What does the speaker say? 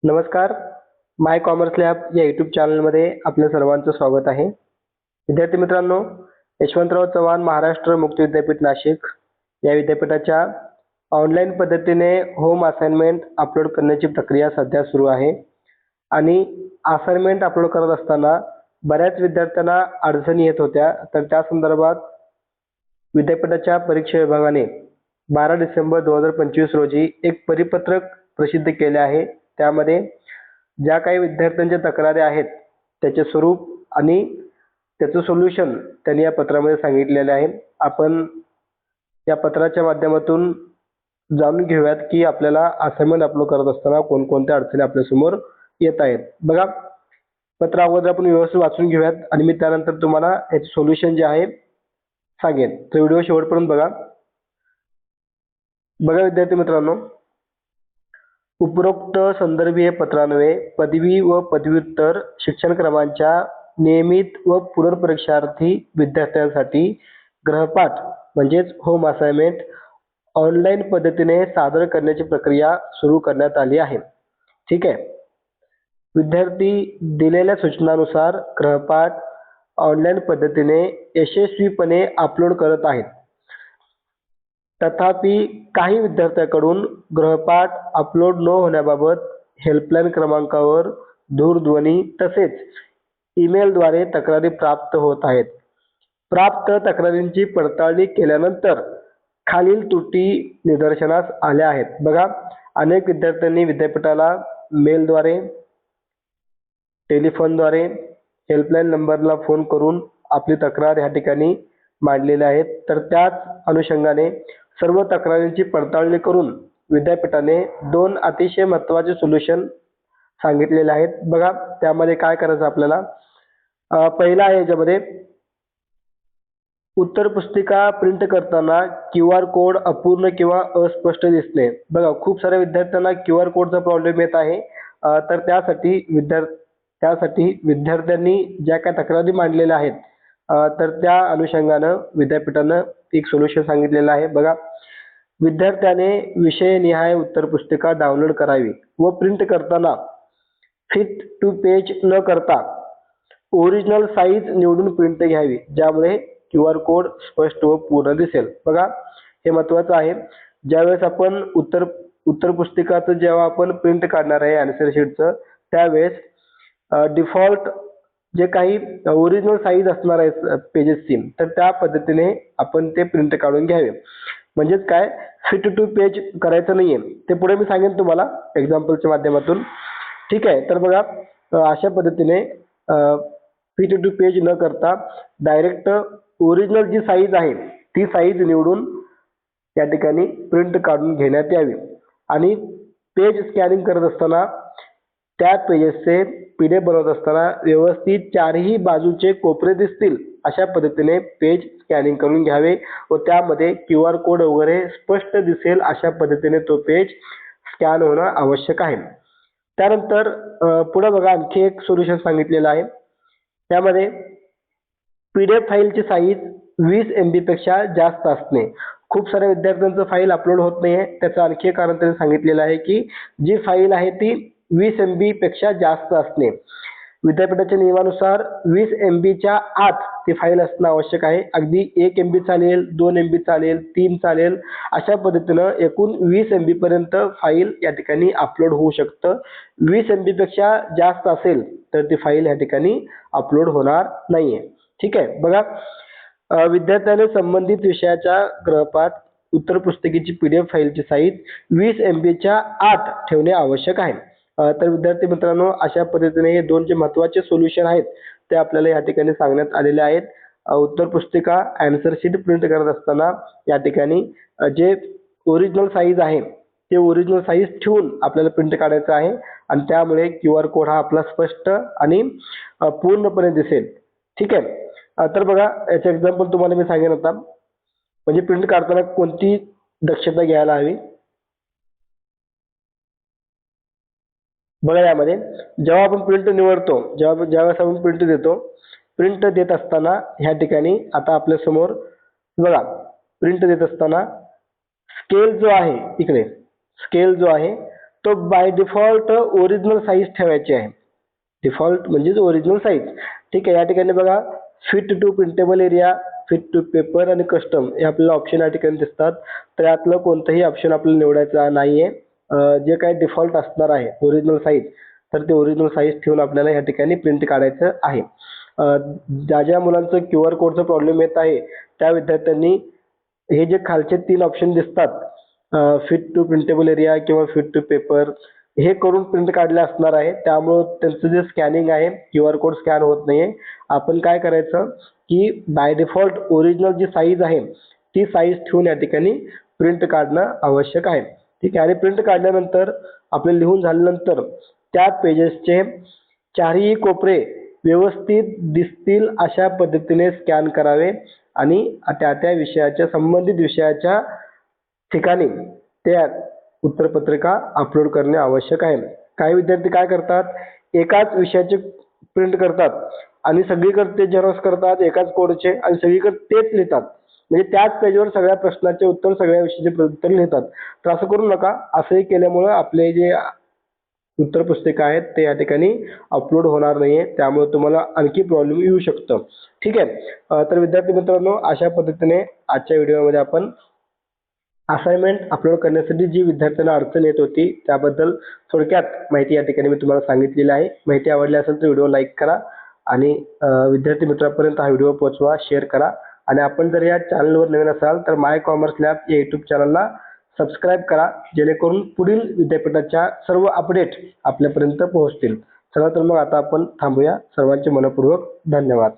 नमस्कार. माय commerce lab या YouTube चॅनलमध्ये आपल्या सर्वांचं स्वागत आहे. विद्यार्थी मित्रांनो, यशवंतराव चव्हाण महाराष्ट्र मुक्त विद्यापीठ नाशिक या विद्यापीठाच्या ऑनलाईन पद्धतीने होम असाइनमेंट अपलोड करण्याची प्रक्रिया सध्या सुरू आहे आणि असाइनमेंट अपलोड करत असताना बऱ्याच विद्यार्थ्यांना अडचणी येत होत्या. तर त्या संदर्भात विद्यापीठाच्या परीक्षा विभागाने 12 डिसेंबर 2025 रोजी एक परिपत्रक प्रसिद्ध केले आहे. त्यामध्ये ज्या काही विद्यार्थ्यांच्या तक्रारी आहेत त्याचे स्वरूप आणि त्याचं सोल्युशन त्यांनी या पत्रामध्ये सांगितलेले आहे. आपण या पत्राच्या माध्यमातून जाणून घेऊयात की आपल्याला असाइनमेंट अपलोड करत असताना कोणकोणत्या अडचणी आपल्यासमोर येत आहेत. बघा, पत्र अगोदर आपण व्यवस्थित वाचून घेऊयात आणि मी त्यानंतर तुम्हाला याचे सोल्युशन जे आहे सांगेन. तर व्हिडिओ शेवटपर्यंत बघा. विद्यार्थी मित्रांनो, उपरोक्त संदर्भीय पत्रान्वये पदवी व पदव्युत्तर शिक्षणक्रमांच्या नियमित व पुनर्परीक्षार्थी विद्यार्थ्यांसाठी गृहपाठ म्हणजेच होम असाइनमेंट ऑनलाईन पद्धतीने सादर करण्याची प्रक्रिया सुरू करण्यात आली आहे. ठीक आहे. विद्यार्थी दिलेल्या सूचनानुसार गृहपाठ ऑनलाईन पद्धतीने यशस्वीपणे अपलोड करत आहेत. तथापि काही विद्यार्थ्यांकडून गृहपाठ अपलोड न होण्याबाबत हेल्पलाईन क्रमांकावर दूरध्वनी तसेच ईमेलद्वारे तक्रारी प्राप्त होत आहेत. प्राप्त तक्रारींची पडताळणी केल्यानंतर खालील त्रुटी निदर्शनास आल्या आहेत. बघा, अनेक विद्यार्थ्यांनी विद्यापीठाला मेलद्वारे, टेलिफोनद्वारे, हेल्पलाईन नंबरला फोन करून आपली तक्रार या ठिकाणी मांडलेली आहेत. तर त्याच अनुषंगाने सर्व तक्रारींची पडताळणी करून विद्यापीठाने 2 अतिशय महत्त्वाचे सोल्युशन सांगितलेले आहेत. बघा, त्यामध्ये काय करायचं आपल्याला. पहिला आहे याच्यामध्ये उत्तर पुस्तिका प्रिंट करताना QR कोड अपूर्ण किंवा अस्पष्ट दिसणे. बघा, खूप साऱ्या विद्यार्थ्यांना QR कोडचा प्रॉब्लेम येत आहे. तर त्यासाठी विद्यार्थ्यांनी ज्या काही तक्रारी मांडलेल्या आहेत तर त्या अनुषंगानं विद्यापीठानं एक सोल्युशन सांगितलेलं आहे. बघा, विद्यार्थ्याने विषयनिहाय उत्तर पुस्तिका डाउनलोड करावी व प्रिंट करताना फिट टू पेज न करता ओरिजिनल साईज निवडून प्रिंट घ्यावी, ज्यामुळे QR कोड स्पष्ट व पूर्ण दिसेल. बघा, हे महत्त्वाचं आहे. ज्यावेळेस आपण उत्तर पुस्तिकाचं जेव्हा आपण प्रिंट काढणार आहे आन्सर शीटचं, त्यावेळेस डिफॉल्ट जे काही ओरिजिनल साईज असणार आहे पेजेसची, तर त्या पद्धतीने आपण ते प्रिंट काढून घ्यावे. म्हणजेच काय, फिट टू पेज करायचं नाहीये. ते पुढे मी सांगेन तुम्हाला एक्झाम्पलच्या माध्यमातून. ठीक आहे. तर बघा, अशा पद्धतीने फिट टू पेज न करता डायरेक्ट ओरिजिनल जी साईज आहे ती साईज निवडून या ठिकाणी प्रिंट काढून घेण्यात यावी. आणि पेज स्कॅनिंग करत असताना त्या पेजेसचे PDF बनवत असताना व्यवस्थित चारही बाजूचे कोपरे दिसतील अशा पद्धतीने पेज स्कॅनिंग करून घ्यावे व त्यामध्ये QR कोड वगैरे स्पष्ट दिसेल अशा पद्धतीने तो पेज स्कॅन होणं आवश्यक आहे. त्यानंतर पुढे बघा, आणखी एक सोल्युशन सांगितलेलं आहे. त्यामध्ये PDF फाईलची साईज 20 MB पेक्षा जास्त असणे. खूप साऱ्या विद्यार्थ्यांचं फाईल अपलोड होत नाहीये. त्याचं आणखी एक कारण त्यांनी सांगितलेलं आहे की जी फाईल आहे ती 20 MB पेक्षा जास्त असणे. विद्यापीठाच्या नियमानुसार 20 MBच्या आत ती फाईल असणं आवश्यक आहे. अगदी 1 MB चालेल, 2 MB चालेल, 3 चालेल, अशा पद्धतीनं एकूण 20 MB पर्यंत फाईल या ठिकाणी अपलोड होऊ शकतं. 20 MB पेक्षा जास्त असेल तर ती फाईल या ठिकाणी अपलोड होणार नाहीये. ठीक आहे. बघा, विद्यार्थ्याने संबंधित विषयाच्या गृहपाठ उत्तर पुस्तिकेची PDF फाईलची साईज 20 MBच्या आत ठेवणे आवश्यक आहे. तर विद्यार्थी मित्रांनो, अशा पद्धतीने हे 2 जे महत्त्वाचे सोल्युशन आहेत ते आपल्याला या ठिकाणी सांगण्यात आलेले आहेत. उत्तर पुस्तिका आन्सर शीट प्रिंट करत असताना या ठिकाणी जे ओरिजिनल साईज आहे ते ओरिजिनल साईज ठेवून आपल्याला प्रिंट काढायचं आहे आणि त्यामुळे QR कोड हा आपला स्पष्ट आणि पूर्णपणे दिसेल. ठीक आहे. तर बघा, याचं एक्झाम्पल तुम्हाला मी सांगेन आता. म्हणजे प्रिंट काढताना कोणती दक्षता घ्यायला हवी. बघा, यामध्ये जेव्हा आपण प्रिंट निवडतो, ज्यावेळेस आपण प्रिंट देतो, प्रिंट देत असताना ह्या ठिकाणी आता आपल्या समोर बघा, प्रिंट देत असताना स्केल जो आहे, इकडे स्केल जो आहे तो बाय डिफॉल्ट ओरिजिनल साईज ठेवायची आहे. डिफॉल्ट म्हणजेच ओरिजिनल साईज. ठीक आहे. या ठिकाणी बघा fit to printable area, fit to paper आणि कस्टम हे आपल्याला ऑप्शन या ठिकाणी दिसतात. तर यातलं कोणतंही ऑप्शन आपल्याला निवडायचं नाहीये. जे काही डिफॉल्ट असणार आहे ओरिजिनल साईज, तर ते ओरिजिनल साईज ठेवून आपल्याला या ठिकाणी प्रिंट काढायचं आहे. ज्या ज्या मुलांचं QR कोडचा प्रॉब्लेम येत आहे त्या विद्यार्थ्यांनी हे जे खालचे 3 ऑप्शन दिसतात, फिट टू प्रिंटेबल एरिया किंवा फिट टू पेपर, हे करून प्रिंट काढले असणार आहे. त्यामुळं त्यांचं जे स्कॅनिंग आहे QR कोड स्कॅन होत नाहीये. आपण काय करायचं की बाय डिफॉल्ट ओरिजिनल जी साईज आहे ती साईज ठेवून या ठिकाणी प्रिंट काढणं आवश्यक आहे. ठीक आहे. आणि प्रिंट काढल्यानंतर आपले लिहून झाल्यानंतर त्या पेजेसचे चारही कोपरे व्यवस्थित दिसतील अशा पद्धतीने स्कॅन करावे आणि त्या त्या विषयाच्या संबंधित विषयाच्या ठिकाणी त्या उत्तरपत्रिका अपलोड करणे आवश्यक आहे. काही विद्यार्थी काय करतात, एकाच विषयाचे प्रिंट करतात आणि सगळीकडे ते झेरॉक्स करतात एकाच कोडचे आणि सगळीकडे तेच लिहितात. म्हणजे त्याच पेजवर सगळ्या प्रश्नाचे उत्तर, सगळ्या विषयाचे उत्तर लिहितात. तर असं करू नका. असंही केल्यामुळं आपले जे उत्तरपुस्तिका आहेत ते या ठिकाणी अपलोड होणार नाहीये. त्यामुळे तुम्हाला आणखी प्रॉब्लेम येऊ शकतं. ठीक आहे. तर विद्यार्थी मित्रांनो, अशा पद्धतीने आजच्या व्हिडिओमध्ये आपण असाइनमेंट अपलोड करण्यासाठी जी विद्यार्थ्यांना अडचण येत होती त्याबद्दल थोडक्यात माहिती या ठिकाणी मी तुम्हाला सांगितलेली आहे. माहिती आवडली असेल तर व्हिडिओ लाईक करा आणि विद्यार्थी मित्रांपर्यंत हा व्हिडिओ पोहोचवा, शेअर करा. आणि आपण जर या चॅनलवर नवीन असाल तर माय कॉमर्स लॅब या यूट्यूब चॅनलला सबस्क्राईब करा, जेणेकरून पुढील विद्यापीठाच्या सर्व अपडेट आपल्यापर्यंत पोहोचतील. चला तर मग आता आपण थांबूया. सर्वांचे मनपूर्वक धन्यवाद.